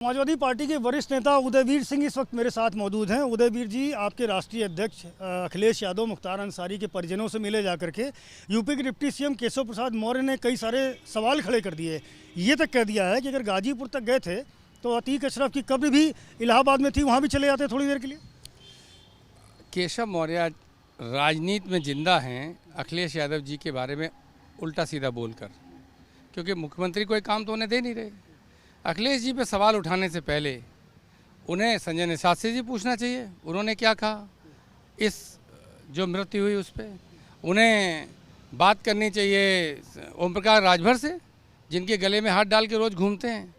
Samajwadi party के वरिष्ठ नेता उदयवीर सिंह इस वक्त मेरे साथ मौजूद हैं। उदयवीर जी, आपके राष्ट्रीय अध्यक्ष अखिलेश यादव मुख्तार अंसारी के परिजनों से मिले जाकर के यूपी के डिप्टी सीएम केशव प्रसाद मौर्य ने कई सारे सवाल खड़े कर दिए। ये तक कह दिया है कि अगर गाजीपुर तक गए थे तो अतीक अशरफ की कब्र भी इलाहाबाद में थी, वहाँ भी चले जाते थोड़ी देर के लिए। केशव मौर्य राजनीति में जिंदा हैं अखिलेश यादव जी के बारे में उल्टा सीधा बोलकर, क्योंकि मुख्यमंत्री कोई काम तो उन्हें दे नहीं रहे। अखिलेश जी पे सवाल उठाने से पहले उन्हें संजय निषाद से जी पूछना चाहिए उन्होंने क्या कहा इस जो मृत्यु हुई उस पर। उन्हें बात करनी चाहिए ओम प्रकाश राजभर से, जिनके गले में हाथ डाल के रोज़ घूमते हैं।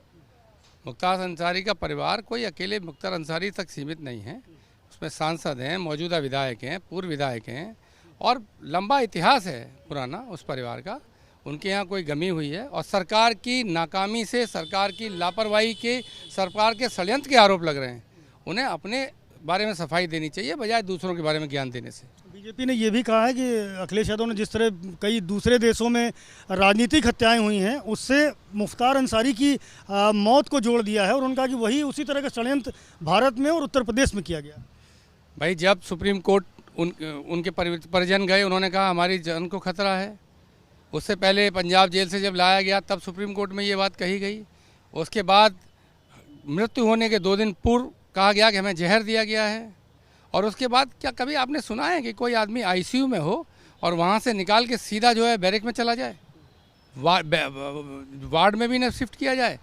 मुख्तार अंसारी का परिवार कोई अकेले मुख्तार अंसारी तक सीमित नहीं है, उसमें सांसद हैं, मौजूदा विधायक हैं, पूर्व विधायक हैं और लंबा इतिहास है पुराना उस परिवार का। उनके यहाँ कोई गमी हुई है और सरकार की नाकामी से, सरकार की लापरवाही के, सरकार के षड्यंत्र के आरोप लग रहे हैं। उन्हें अपने बारे में सफाई देनी चाहिए बजाय दूसरों के बारे में ज्ञान देने से। बीजेपी ने यह भी कहा है कि अखिलेश यादव ने जिस तरह कई दूसरे देशों में राजनीतिक हत्याएं हुई हैं उससे मुख्तार अंसारी की मौत को जोड़ दिया है और उनका कि वही उसी तरह का षड्यंत्र भारत में और उत्तर प्रदेश में किया गया। भाई, जब सुप्रीम कोर्ट उनके परिजन गए, उन्होंने कहा हमारी जान को खतरा है। उससे पहले पंजाब जेल से जब लाया गया तब सुप्रीम कोर्ट में ये बात कही गई। उसके बाद मृत्यु होने के 2 दिन पूर्व कहा गया कि हमें जहर दिया गया है। और उसके बाद क्या कभी आपने सुना है कि कोई आदमी आईसीयू में हो और वहाँ से निकाल के सीधा जो है बैरक में चला जाए, वार्ड में भी न शिफ्ट किया जाए?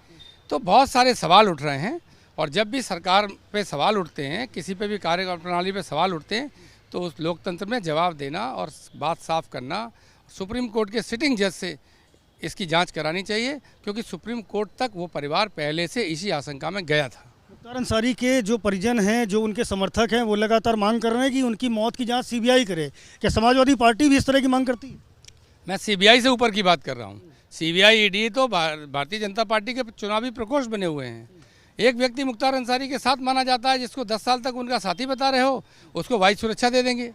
तो बहुत सारे सवाल उठ रहे हैं और जब भी सरकार पे सवाल उठते हैं, किसी पे भी कार्य प्रणाली पे सवाल उठते हैं, तो उस लोकतंत्र में जवाब देना और बात साफ करना, सुप्रीम कोर्ट के सिटिंग जज से इसकी जांच करानी चाहिए, क्योंकि सुप्रीम कोर्ट तक वो परिवार पहले से इसी आशंका में गया था। मुख्तार अंसारी के जो परिजन हैं, जो उनके समर्थक हैं, वो लगातार मांग कर रहे हैं कि उनकी मौत की जांच सीबीआई करे। क्या समाजवादी पार्टी भी इस तरह की मांग करती है? मैं सीबीआई से ऊपर की बात कर रहा हूँ। सीबीआई, ईडी तो भारतीय जनता पार्टी के चुनावी प्रकोष्ठ बने हुए हैं। एक व्यक्ति मुख्तार अंसारी के साथ माना जाता है जिसको 10 साल तक उनका साथी बता रहे हो, उसको वायु सुरक्षा दे देंगे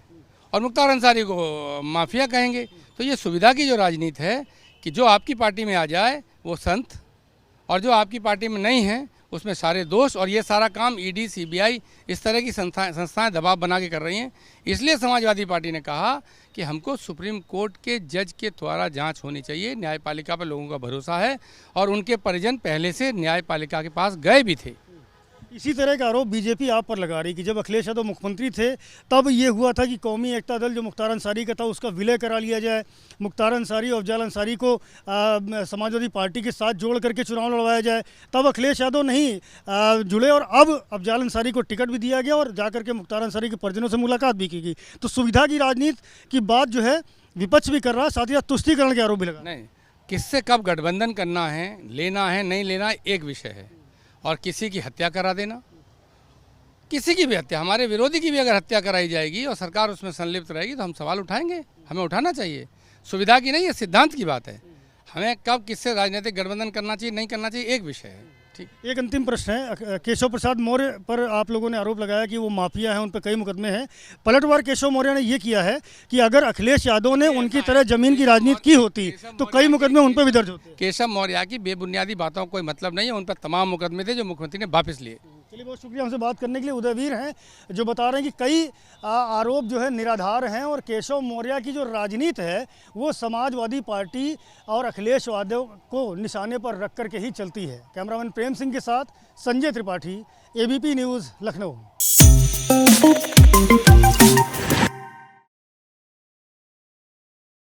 और मुख्तार अंसारी को माफिया कहेंगे। तो ये सुविधा की जो राजनीति है कि जो आपकी पार्टी में आ जाए वो संत और जो आपकी पार्टी में नहीं है उसमें सारे दोष, और ये सारा काम ईडी, सीबीआई इस तरह की संस्थाएं दबाव बना के कर रही हैं। इसलिए समाजवादी पार्टी ने कहा कि हमको सुप्रीम कोर्ट के जज के द्वारा जांच होनी चाहिए। न्यायपालिका पर लोगों का भरोसा है और उनके परिजन पहले से न्यायपालिका के पास गए भी थे। इसी तरह का आरोप बीजेपी आप पर लगा रही कि जब अखिलेश यादव मुख्यमंत्री थे तब ये हुआ था कि कौमी एकता दल जो मुख्तार अंसारी का था उसका विलय करा लिया जाए, मुख्तार अंसारी और अफजल अंसारी को समाजवादी पार्टी के साथ जोड़ करके चुनाव लड़वाया जाए। तब अखिलेश यादव नहीं जुड़े और अब अफजल अंसारी को टिकट भी दिया गया और जाकर के मुख्तार अंसारी के परिजनों से मुलाकात भी की गई। तो सुविधा की राजनीति की बात जो है विपक्ष भी कर रहा है, साथ ही तुष्टीकरण के आरोप भी लगा। नहीं, किससे कब गठबंधन करना है, लेना है, नहीं लेना एक विषय है, और किसी की हत्या करा देना, किसी की भी हत्या, हमारे विरोधी की भी अगर हत्या कराई जाएगी और सरकार उसमें संलिप्त रहेगी तो हम सवाल उठाएंगे। हमें उठाना चाहिए। सुविधा की नहीं, ये सिद्धांत की बात है। हमें कब किससे राजनीतिक गठबंधन करना चाहिए, नहीं करना चाहिए, एक विषय है। ठीक, एक अंतिम प्रश्न है। केशव प्रसाद मौर्य पर आप लोगों ने आरोप लगाया कि वो माफिया हैं, उन पर कई मुकदमे हैं। पलटवार केशव मौर्य ने ये किया है कि अगर अखिलेश यादव ने उनकी तरह जमीन की राजनीति की होती तो कई मुकदमे उन पर भी दर्ज होते। केशव मौर्य की बेबुनियादी बातों का कोई मतलब नहीं है। उन पर तमाम मुकदमे थे जो मुख्यमंत्री ने वापस लिए। चलिए, बहुत शुक्रिया हमसे बात करने के लिए। उदयवीर हैं जो बता रहे हैं कि कई आरोप जो है निराधार हैं और केशव मौर्य की जो राजनीति है वो समाजवादी पार्टी और अखिलेश यादव को निशाने पर रख करके ही चलती है। कैमरामैन प्रेम सिंह के साथ संजय त्रिपाठी, एबीपी न्यूज़, लखनऊ।